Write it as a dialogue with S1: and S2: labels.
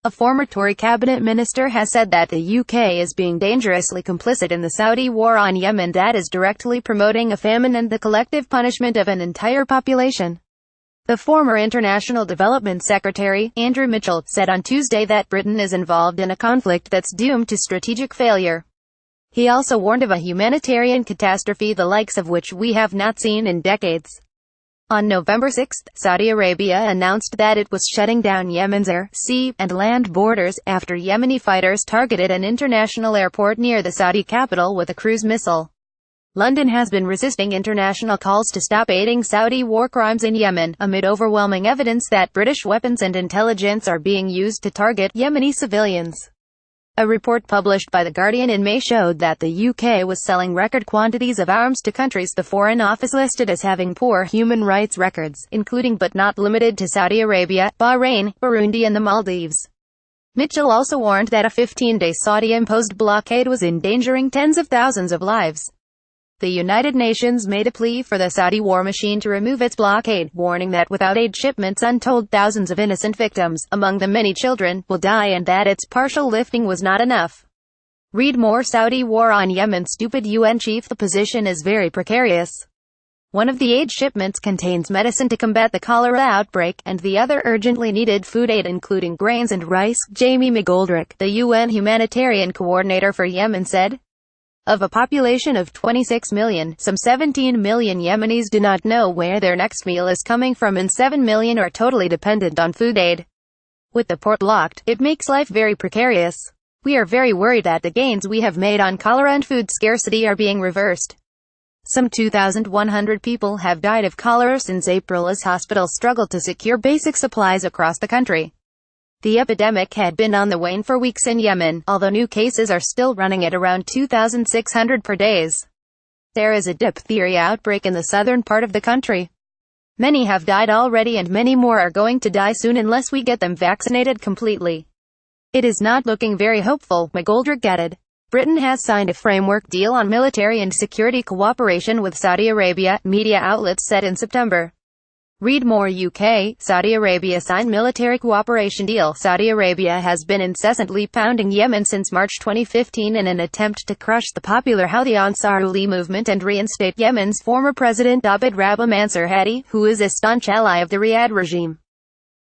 S1: A former Tory cabinet minister has said that the UK is being dangerously complicit in the Saudi war on Yemen that is directly promoting a famine and the collective punishment of an entire population. The former International Development Secretary, Andrew Mitchell, said on Tuesday that Britain is involved in a conflict that's doomed to strategic failure. He also warned of a humanitarian catastrophe the likes of which we have not seen in decades. On November 6, Saudi Arabia announced that it was shutting down Yemen's air, sea, and land borders after Yemeni fighters targeted an international airport near the Saudi capital with a cruise missile. London has been resisting international calls to stop aiding Saudi war crimes in Yemen, amid overwhelming evidence that British weapons and intelligence are being used to target Yemeni civilians. A report published by The Guardian in May showed that the UK was selling record quantities of arms to countries the Foreign Office listed as having poor human rights records, including but not limited to Saudi Arabia, Bahrain, Burundi and the Maldives. Mitchell also warned that a 15-day Saudi-imposed blockade was endangering tens of thousands of lives. The United Nations made a plea for the Saudi war machine to remove its blockade, warning that without aid shipments untold thousands of innocent victims, among them many children, will die and that its partial lifting was not enough. Read more. Saudi war on Yemen. Stupid UN chief. The position is very precarious. One of the aid shipments contains medicine to combat the cholera outbreak, and the other urgently needed food aid including grains and rice, Jamie McGoldrick, the UN humanitarian coordinator for Yemen, said. Of a population of 26 million, some 17 million Yemenis do not know where their next meal is coming from and 7 million are totally dependent on food aid. With the port blocked, it makes life very precarious. We are very worried that the gains we have made on cholera and food scarcity are being reversed. Some 2,100 people have died of cholera since April as hospitals struggle to secure basic supplies across the country. The epidemic had been on the wane for weeks in Yemen, although new cases are still running at around 2,600 per day. There is a diphtheria outbreak in the southern part of the country. Many have died already and many more are going to die soon unless we get them vaccinated completely. It is not looking very hopeful, McGoldrick added. Britain has signed a framework deal on military and security cooperation with Saudi Arabia, media outlets said in September. Read more. UK, Saudi Arabia signed military cooperation deal. Saudi Arabia has been incessantly pounding Yemen since March 2015 in an attempt to crush the popular Houthi Ansarullah movement and reinstate Yemen's former president Abd Rabbu Mansur Hadi, who is a staunch ally of the Riyadh regime.